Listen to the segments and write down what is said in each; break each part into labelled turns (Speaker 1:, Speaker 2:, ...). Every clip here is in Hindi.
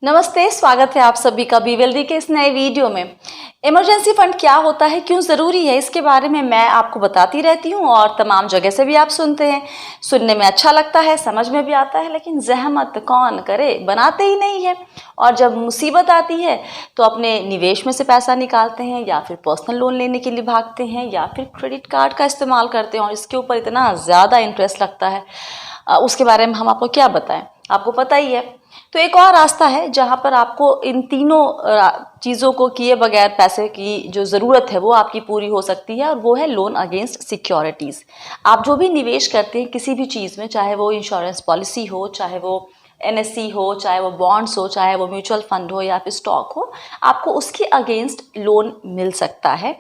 Speaker 1: नमस्ते, स्वागत है आप सभी का बीवेल्दी के इस नए वीडियो में। इमरजेंसी फंड क्या होता है, क्यों ज़रूरी है, इसके बारे में मैं आपको बताती रहती हूँ और तमाम जगह से भी आप सुनते हैं। सुनने में अच्छा लगता है, समझ में भी आता है, लेकिन ज़हमत कौन करे, बनाते ही नहीं है। और जब मुसीबत आती है तो अपने निवेश में से पैसा निकालते हैं या फिर पर्सनल लोन लेने के लिए भागते हैं या फिर क्रेडिट कार्ड का इस्तेमाल करते हैं और इसके ऊपर इतना ज़्यादा इंटरेस्ट लगता है। उसके बारे में हम आपको क्या बताएं, आपको पता ही है। तो एक और रास्ता है जहां पर आपको इन तीनों चीज़ों को किए बगैर पैसे की जो ज़रूरत है वो आपकी पूरी हो सकती है, और वो है लोन अगेंस्ट सिक्योरिटीज़। आप जो भी निवेश करते हैं किसी भी चीज़ में, चाहे वो इंश्योरेंस पॉलिसी हो, चाहे वो एनएससी हो, चाहे वो बॉन्ड्स हो, चाहे वो म्यूचुअल फंड हो या फिर स्टॉक हो, आपको उसके अगेंस्ट लोन मिल सकता है।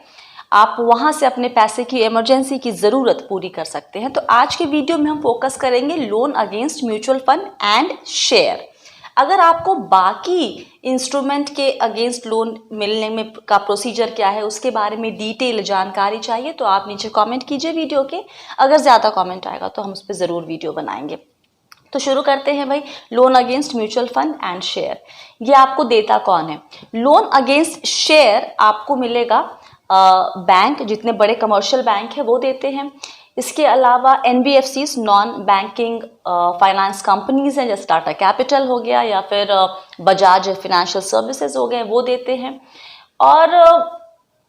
Speaker 1: आप वहाँ से अपने पैसे की इमरजेंसी की ज़रूरत पूरी कर सकते हैं। तो आज के वीडियो में हम फोकस करेंगे loan against mutual fund and share. अगर आपको बाकी इंस्ट्रूमेंट के अगेंस्ट लोन मिलने में का प्रोसीजर क्या है उसके बारे में डिटेल जानकारी चाहिए तो आप नीचे कमेंट कीजिए वीडियो के। अगर ज़्यादा कमेंट आएगा तो हम उस पर ज़रूर वीडियो बनाएंगे। तो शुरू करते हैं भाई, loan against mutual fund and share. ये आपको देता कौन है? लोन अगेंस्ट शेयर आपको मिलेगा बैंक, जितने बड़े कमर्शियल बैंक है वो देते हैं। इसके अलावा NBFCs, non banking finance companies हैं, जैसे टाटा कैपिटल हो गया या फिर बजाज फाइनेंशियल सर्विसेज हो गए, वो देते हैं। और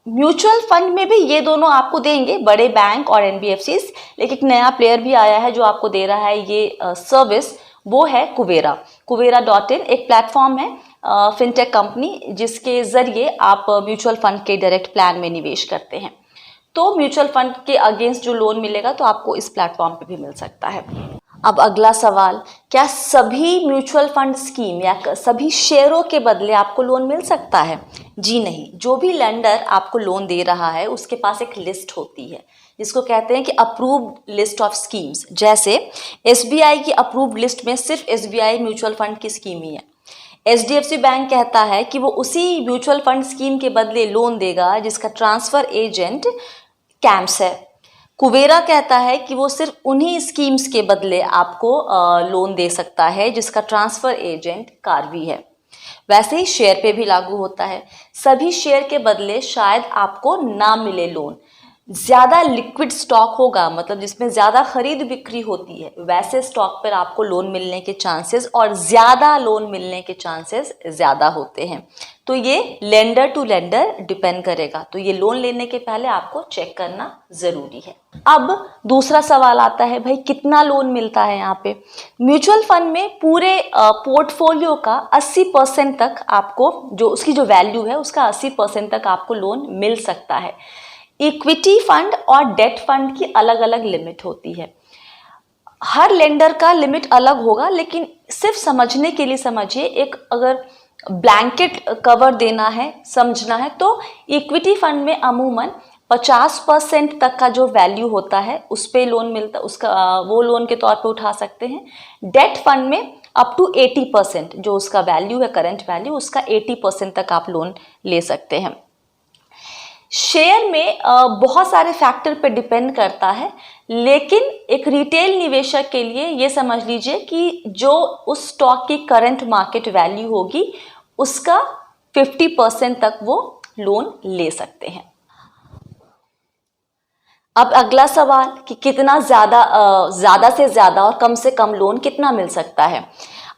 Speaker 1: म्यूचुअल फंड में भी ये दोनों आपको देंगे, बड़े बैंक और एनबीएफसीज। लेकिन एक नया प्लेयर भी आया है जो आपको दे रहा है ये सर्विस, वो है कुवेरा। कुवेरा.in एक प्लेटफॉर्म है, फिनटेक कंपनी, जिसके ज़रिए आप म्यूचुअल फंड के डायरेक्ट प्लान में निवेश करते हैं। तो म्यूचुअल फंड के अगेंस्ट जो लोन मिलेगा तो आपको इस प्लेटफॉर्म पे भी मिल सकता है। अब अगला सवाल, क्या सभी म्यूचुअल फंड स्कीम या सभी शेयरों के बदले आपको लोन मिल सकता है? जी नहीं। जो भी लेंडर आपको लोन दे रहा है उसके पास एक लिस्ट होती है जिसको कहते हैं कि अप्रूव्ड लिस्ट ऑफ स्कीम्स। जैसे एसबीआई की अप्रूव्ड लिस्ट में सिर्फ एसबीआई म्यूचुअल फंड की स्कीम ही है। एचडीएफसी बैंक कहता है कि वो उसी म्यूचुअल फंड स्कीम के बदले लोन देगा जिसका ट्रांसफर एजेंट कैम्स है। कुवेरा कहता है कि वो सिर्फ उन्हीं स्कीम्स के बदले आपको लोन दे सकता है जिसका ट्रांसफर एजेंट कार्वी है। वैसे ही शेयर पे भी लागू होता है। सभी शेयर के बदले शायद आपको ना मिले लोन। ज़्यादा लिक्विड स्टॉक होगा, मतलब जिसमें ज़्यादा खरीद बिक्री होती है, वैसे स्टॉक पर आपको लोन मिलने के चांसेस और ज़्यादा लोन मिलने के चांसेस ज़्यादा होते हैं। तो ये लेंडर टू लेंडर डिपेंड करेगा। तो ये लोन लेने के पहले आपको चेक करना ज़रूरी है। अब दूसरा सवाल आता है, भाई कितना लोन मिलता है यहाँ पे? म्यूचुअल फंड में पूरे पोर्टफोलियो का 80% तक आपको, जो उसकी जो वैल्यू है उसका 80% तक आपको लोन मिल सकता है। इक्विटी फंड और डेट फंड की अलग अलग लिमिट होती है। हर लेंडर का लिमिट अलग होगा, लेकिन सिर्फ समझने के लिए समझिए, एक अगर ब्लैंकेट कवर देना है, समझना है, तो इक्विटी फंड में अमूमन 50% तक का जो वैल्यू होता है उस पे लोन मिलता, उसका वो लोन के तौर पे उठा सकते हैं। डेट फंड में अप टू 80% जो उसका वैल्यू है, करंट वैल्यू, उसका 80% तक आप लोन ले सकते हैं। शेयर में बहुत सारे फैक्टर पे डिपेंड करता है, लेकिन एक रिटेल निवेशक के लिए ये समझ लीजिए कि जो उस स्टॉक की करंट मार्केट वैल्यू होगी उसका 50% तक वो लोन ले सकते हैं। अब अगला सवाल कि कितना ज़्यादा से ज़्यादा और कम से कम लोन कितना मिल सकता है?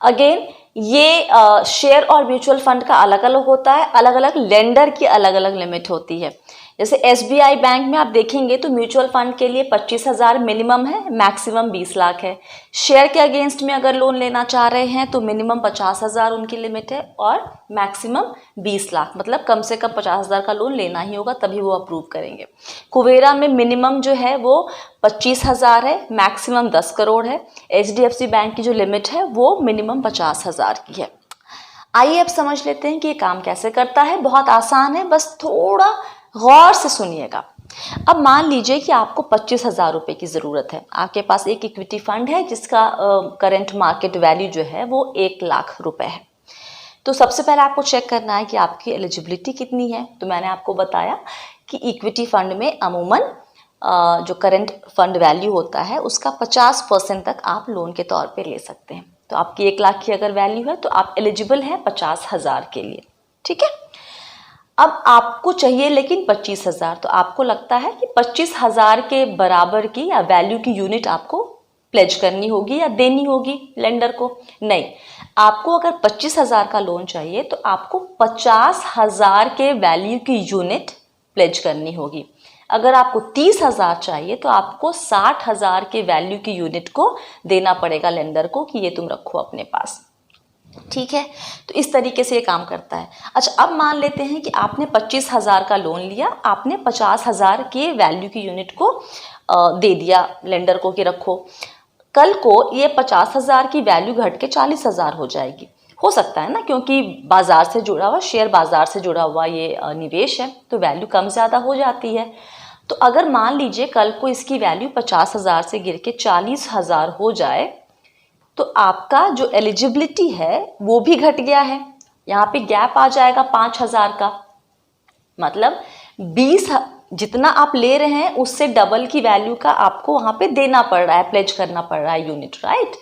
Speaker 1: अगेन ये शेयर और म्यूचुअल फंड का अलग अलग होता है, अलग अलग लेंडर की अलग अलग लिमिट होती है। जैसे एसबीआई बैंक में आप देखेंगे तो म्यूचुअल फंड के लिए 25,000 मिनिमम है, मैक्सिमम 20 लाख है। शेयर के अगेंस्ट में अगर लोन लेना चाह रहे हैं तो मिनिमम 50,000 उनकी लिमिट है और मैक्सिमम 20 लाख, मतलब कम से कम 50,000 का लोन लेना ही होगा तभी वो अप्रूव करेंगे। कुवेरा में मिनिमम जो है वो 25,000 है, मैक्सिमम 10 करोड़ है। एचडीएफसी बैंक की जो लिमिट है वो मिनिमम 50,000 की है। आइए अब समझ लेते हैं कि ये काम कैसे करता है। बहुत आसान है, बस थोड़ा गौर से सुनिएगा। अब मान लीजिए कि आपको 25,000 रुपये की ज़रूरत है। आपके पास एक इक्विटी फंड है जिसका करंट मार्केट वैल्यू जो है वो 1 लाख रुपए है। तो सबसे पहले आपको चेक करना है कि आपकी एलिजिबिलिटी कितनी है। तो मैंने आपको बताया कि इक्विटी फंड में अमूमन जो करंट फंड वैल्यू होता है उसका 50% तक आप लोन के तौर पे ले सकते हैं। तो आपकी 1 लाख की अगर वैल्यू है तो आप एलिजिबल हैं 50,000 के लिए, ठीक है। अब आपको चाहिए लेकिन 25,000, तो आपको लगता है कि 25,000 के बराबर की या वैल्यू की यूनिट आपको प्लेज करनी होगी या देनी होगी लेंडर को। नहीं, आपको अगर 25,000 का लोन चाहिए तो आपको 50,000 के वैल्यू की यूनिट प्लेज करनी होगी। अगर आपको 30,000 चाहिए तो आपको 60,000 के वैल्यू की यूनिट को देना पड़ेगा लेंडर को कि ये तुम रखो अपने पास, ठीक है। तो इस तरीके से ये काम करता है। अच्छा, अब मान लेते हैं कि आपने 25,000 का लोन लिया, आपने 50,000 के वैल्यू की यूनिट को दे दिया लेंडर को कि रखो। कल को ये 50,000 की वैल्यू घट के 40,000 हो जाएगी, हो सकता है ना, क्योंकि बाजार से जुड़ा हुआ, शेयर बाजार से जुड़ा हुआ ये निवेश है, तो वैल्यू कम ज़्यादा हो जाती है। तो अगर मान लीजिए कल को इसकी वैल्यू 50,000 से गिर के 40,000 हो जाए तो आपका जो एलिजिबिलिटी है वो भी घट गया है। यहाँ पे गैप आ जाएगा 5,000 का, मतलब 20 जितना आप ले रहे हैं उससे डबल की वैल्यू का आपको वहाँ पे देना पड़ रहा है, प्लेज करना पड़ रहा है यूनिट, राइट।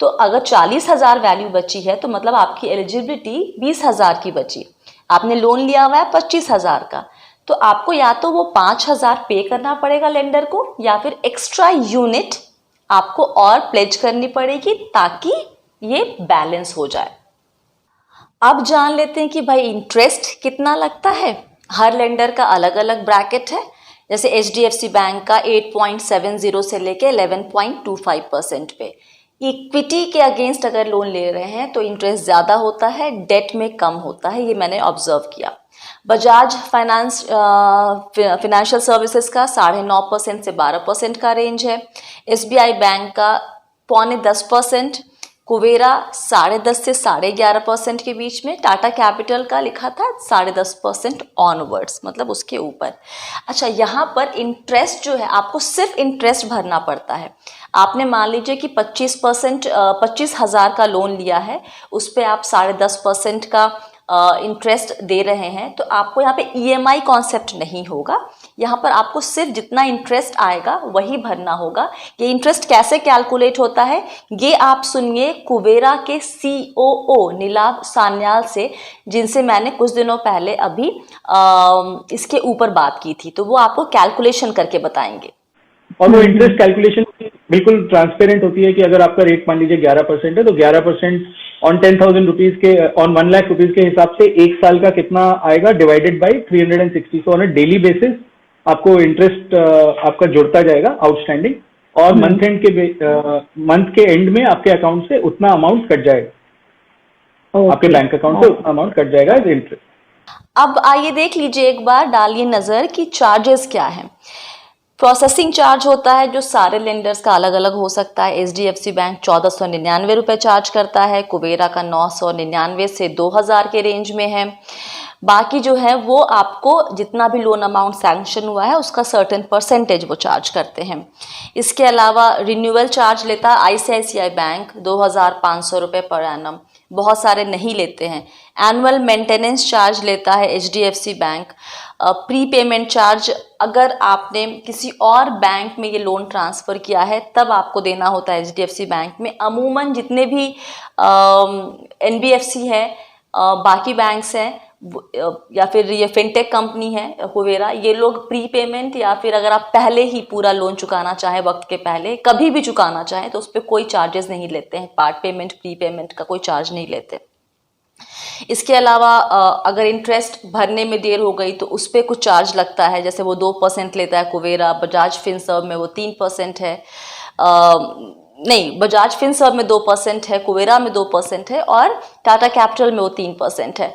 Speaker 1: तो अगर 40,000 वैल्यू बची है तो मतलब आपकी एलिजिबिलिटी 20,000 की बची। आपने लोन लिया हुआ है 25,000 का, तो आपको या तो वो 5,000 पे करना पड़ेगा लेंडर को या फिर एक्स्ट्रा यूनिट आपको और प्लेज करनी पड़ेगी ताकि ये बैलेंस हो जाए। अब जान लेते हैं कि भाई इंटरेस्ट कितना लगता है। हर लेंडर का अलग अलग ब्रैकेट है। जैसे HDFC बैंक का 8.70 से लेके 11.25% पे। इक्विटी के अगेंस्ट अगर लोन ले रहे हैं तो इंटरेस्ट ज़्यादा होता है, डेट में कम होता है, ये मैंने ऑब्जर्व किया। बजाज फाइनेंशियल सर्विसेज का 9.5% से 12% का रेंज है। SBI बैंक का 9.25%, कुवेरा 10.5% से 11.5% के बीच में, टाटा कैपिटल का लिखा था 10.5% ऑनवर्ड्स, मतलब उसके ऊपर। अच्छा, यहाँ पर इंटरेस्ट जो है आपको सिर्फ इंटरेस्ट भरना पड़ता है। आपने मान लीजिए कि 25,000 का लोन लिया है, उस पर आप 10.5% का इंटरेस्ट दे रहे हैं, तो आपको यहाँ पे EMI कॉन्सेप्ट नहीं होगा। यहाँ पर आपको सिर्फ जितना इंटरेस्ट आएगा वही भरना होगा। ये इंटरेस्ट कैसे कैलकुलेट होता है ये आप सुनिए कुवेरा के COO नीलाभ सान्याल से, जिनसे मैंने कुछ दिनों पहले अभी इसके ऊपर बात की थी, तो वो आपको कैलकुलेशन करके बताएंगे।
Speaker 2: और वो इंटरेस्ट कैलकुलेशन बिल्कुल ट्रांसपेरेंट होती है कि अगर आपका रेट मान लीजिए 11% है तो 11% ऑन 10,000 रुपीज के, ऑन 1 लाख रुपीज के हिसाब से एक साल का कितना आएगा divided by 360। So on a daily basis आपको इंटरेस्ट आपका जुड़ता जाएगा आउटस्टैंडिंग, और मंथ के एंड में आपके अकाउंट से उतना अमाउंट कट जाएगा, आपके बैंक अकाउंट से उतना अमाउंट कट जाएगा एज इंटरेस्ट।
Speaker 1: अब आइए देख लीजिए एक बार, डालिए नजर कि चार्जेस क्या है। प्रोसेसिंग चार्ज होता है जो सारे लेंडर्स का अलग अलग हो सकता है। HDFC बैंक 1499 रुपये चार्ज करता है, कुवेरा का 999 से 2000 के रेंज में है। बाकी जो है वो आपको जितना भी लोन अमाउंट सैंक्शन हुआ है उसका सर्टेन परसेंटेज वो चार्ज करते हैं। इसके अलावा रिन्यूअल चार्ज लेता है ICICI बैंक 2,500 रुपये पर एनम, बहुत सारे नहीं लेते हैं। एनुअल मेंटेनेंस चार्ज लेता है HDFC bank. Pre payment charge अगर आपने किसी और बैंक में ये लोन ट्रांसफ़र किया है तब आपको देना होता है HDFC बैंक में। अमूमन जितने भी NBFC है, बाकी बैंक्स हैं या फिर ये फिनटेक कंपनी है कुवेरा, ये लोग प्री पेमेंट या फिर अगर आप पहले ही पूरा लोन चुकाना चाहें वक्त के पहले कभी भी चुकाना चाहें तो उस पर कोई चार्जेस नहीं लेते हैं। पार्ट पेमेंट प्री पेमेंट का कोई चार्ज नहीं लेते। इसके अलावा अगर इंटरेस्ट भरने में देर हो गई तो उस पर कुछ चार्ज लगता है, जैसे वो 2% लेता है कुवेरा, बजाज फिनसर्व में वो 3% है, नहीं बजाज फिनसर्व में 2% है, कुवेरा में 2% है और टाटा कैपिटल में वो 3% है।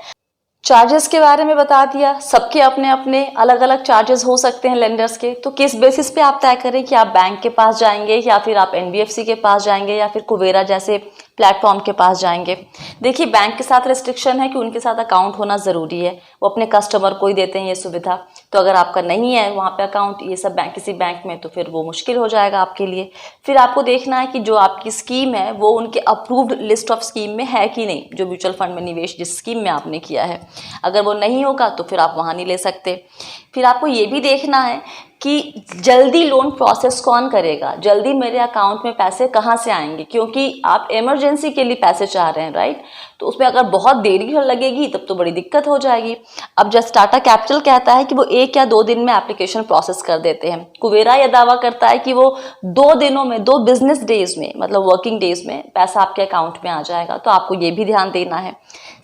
Speaker 1: चार्जेस के बारे में बता दिया, सबके अपने अपने अलग अलग चार्जेस हो सकते हैं लेंडर्स के। तो किस बेसिस पे आप तय करें कि आप बैंक के पास जाएंगे या फिर आप NBFC के पास जाएंगे या फिर कुवेरा जैसे प्लेटफॉर्म के पास जाएंगे। देखिए, बैंक के साथ रिस्ट्रिक्शन है कि उनके साथ अकाउंट होना ज़रूरी है, वो अपने कस्टमर को ही देते हैं ये सुविधा। तो अगर आपका नहीं है वहाँ पे अकाउंट ये सब बैंक किसी बैंक में तो फिर वो मुश्किल हो जाएगा आपके लिए। फिर आपको देखना है कि जो आपकी स्कीम है वो उनके अप्रूव्ड लिस्ट ऑफ स्कीम में है कि नहीं, जो म्यूचुअल फंड में निवेश जिस स्कीम में आपने किया है। अगर वो नहीं होगा तो फिर आप वहाँ नहीं ले सकते। फिर आपको ये भी देखना है कि जल्दी लोन प्रोसेस कौन करेगा, जल्दी मेरे अकाउंट में पैसे कहाँ से आएंगे, क्योंकि आप इमरजेंसी के लिए पैसे चाह रहे हैं, राइट। तो उसमें अगर बहुत देरी लगेगी तब तो बड़ी दिक्कत हो जाएगी। अब जस्ट टाटा कैपिटल कहता है कि वो 1 या 2 दिन में एप्लीकेशन प्रोसेस कर देते हैं। कुवेरा यह दावा करता है कि वो 2 दिनों में, 2 बिजनेस डेज में, मतलब वर्किंग डेज में पैसा आपके अकाउंट में आ जाएगा। तो आपको ये भी ध्यान देना है।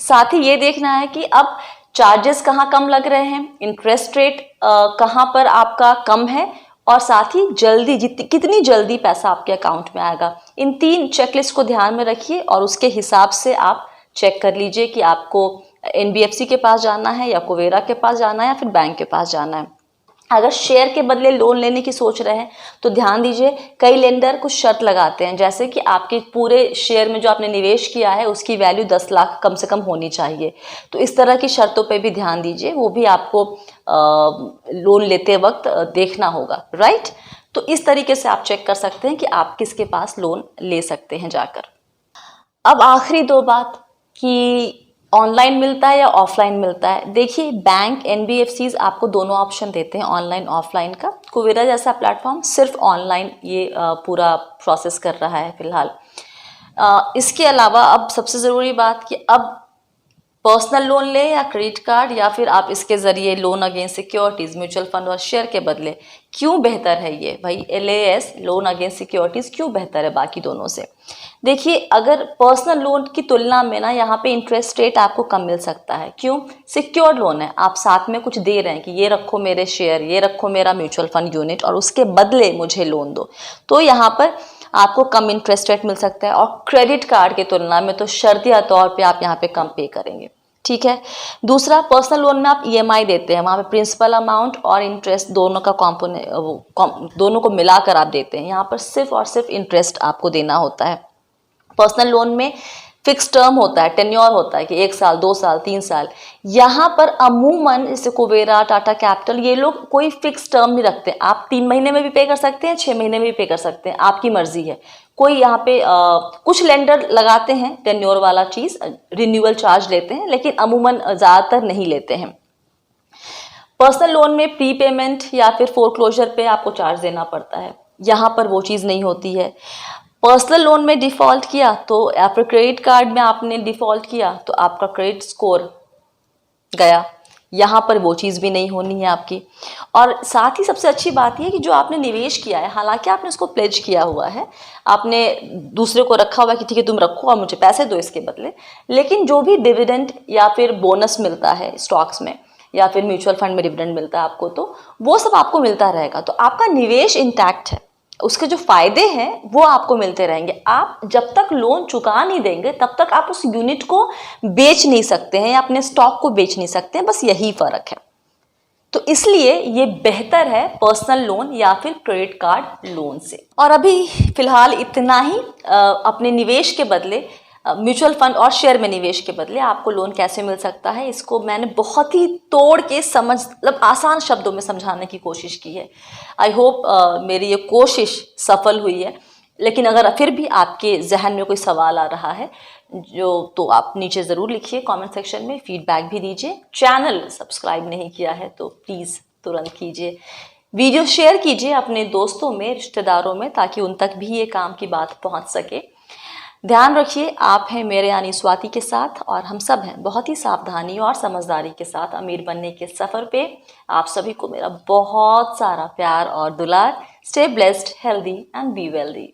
Speaker 1: साथ ही ये देखना है कि अब चार्जेस कहाँ कम लग रहे हैं, इंटरेस्ट रेट कहाँ पर आपका कम है, और साथ ही जल्दी कितनी जल्दी पैसा आपके अकाउंट में आएगा। इन 3 चेकलिस्ट को ध्यान में रखिए और उसके हिसाब से आप चेक कर लीजिए कि आपको एनबीएफसी के पास जाना है या कुवेरा के पास जाना है या फिर बैंक के पास जाना है। अगर शेयर के बदले लोन लेने की सोच रहे हैं तो ध्यान दीजिए, कई लेंडर कुछ शर्त लगाते हैं, जैसे कि आपके पूरे शेयर में जो आपने निवेश किया है उसकी वैल्यू 10 लाख कम से कम होनी चाहिए। तो इस तरह की शर्तों पे भी ध्यान दीजिए, वो भी आपको लोन लेते वक्त देखना होगा, राइट। तो इस तरीके से आप चेक कर सकते हैं कि आप किसके पास लोन ले सकते हैं जाकर। अब आखिरी 2 बात कि ऑनलाइन मिलता है या ऑफलाइन मिलता है। देखिए, बैंक एनबीएफसीज आपको दोनों ऑप्शन देते हैं, ऑनलाइन ऑफलाइन का। कुवेरा जैसा प्लेटफॉर्म सिर्फ ऑनलाइन ये पूरा प्रोसेस कर रहा है फिलहाल। इसके अलावा अब सबसे ज़रूरी बात कि अब पर्सनल लोन ले या क्रेडिट कार्ड, या फिर आप इसके ज़रिए loan against securities, mutual fund और शेयर के बदले, क्यों बेहतर है ये भाई एलएएस लोन अगेंस्ट सिक्योरिटीज़ क्यों बेहतर है बाकी दोनों से। देखिए, अगर पर्सनल लोन की तुलना में ना यहाँ पे इंटरेस्ट रेट आपको कम मिल सकता है। क्यों? सिक्योर्ड लोन है, आप साथ में कुछ दे रहे हैं कि ये रखो मेरे शेयर, ये रखो मेरा म्यूचुअल फंड यूनिट और उसके बदले मुझे लोन दो। तो यहाँ पर आपको कम इंटरेस्ट रेट मिल सकता है और क्रेडिट कार्ड की तुलना में तो शर्तिया तौर पे आप यहाँ पे कम पे करेंगे, ठीक है। दूसरा, पर्सनल लोन में आप ईएमआई देते हैं, वहाँ पे प्रिंसिपल अमाउंट और इंटरेस्ट दोनों का दोनों को मिलाकर आप देते हैं। यहाँ पर सिर्फ और सिर्फ इंटरेस्ट आपको देना होता है। पर्सनल लोन में फिक्स टर्म होता है, टेन्योर होता है कि 1 साल, 2 साल, 3 साल। यहाँ पर अमूमन जैसे कुवेरा, टाटा कैपिटल, ये लोग कोई फिक्स टर्म नहीं रखते। आप 3 महीने में भी पे कर सकते हैं, 6 महीने में भी पे कर सकते हैं, आपकी मर्जी है। कोई यहाँ पे कुछ लेंडर लगाते हैं टेन्योर वाला चीज़, रिन्यूअल चार्ज लेते हैं, लेकिन अमूमन ज़्यादातर नहीं लेते हैं। पर्सनल लोन में प्री पेमेंट या फिर फोरक्लोजर पे आपको चार्ज देना पड़ता है, यहाँ पर वो चीज़ नहीं होती है। पर्सनल लोन में डिफ़ॉल्ट किया तो, या फिर क्रेडिट कार्ड में आपने डिफ़ॉल्ट किया तो आपका क्रेडिट स्कोर गया, यहाँ पर वो चीज़ भी नहीं होनी है आपकी। और साथ ही सबसे अच्छी बात यह कि जो आपने निवेश किया है, हालांकि आपने उसको प्लेज किया हुआ है, आपने दूसरे को रखा हुआ है कि ठीक है तुम रखो और मुझे पैसे दो इसके बदले, लेकिन जो भी डिविडेंड या फिर बोनस मिलता है स्टॉक्स में या फिर म्यूचुअल फंड में डिविडेंड मिलता है आपको, तो वो सब आपको मिलता रहेगा। तो आपका निवेश इंटैक्ट है, उसके जो फायदे हैं वो आपको मिलते रहेंगे। आप जब तक लोन चुका नहीं देंगे तब तक आप उस यूनिट को बेच नहीं सकते हैं या अपने स्टॉक को बेच नहीं सकते हैं, बस यही फर्क है। तो इसलिए ये बेहतर है पर्सनल लोन या फिर क्रेडिट कार्ड लोन से। और अभी फिलहाल इतना ही। अपने निवेश के बदले म्यूचुअल फंड और शेयर में निवेश के बदले आपको लोन कैसे मिल सकता है, इसको मैंने बहुत ही तोड़ के मतलब आसान शब्दों में समझाने की कोशिश की है। आई होप मेरी ये कोशिश सफल हुई है। लेकिन अगर फिर भी आपके जहन में कोई सवाल आ रहा है तो आप नीचे ज़रूर लिखिए कमेंट सेक्शन में, फीडबैक भी दीजिए। चैनल सब्सक्राइब नहीं किया है तो प्लीज़ तुरंत कीजिए। वीडियो शेयर कीजिए अपने दोस्तों में, रिश्तेदारों में, ताकि उन तक भी ये काम की बात पहुँच सके। ध्यान रखिए, आप हैं मेरे यानी स्वाति के साथ, और हम सब हैं बहुत ही सावधानी और समझदारी के साथ अमीर बनने के सफ़र पे। आप सभी को मेरा बहुत सारा प्यार और दुलार। Stay blessed, healthy and be wealthy.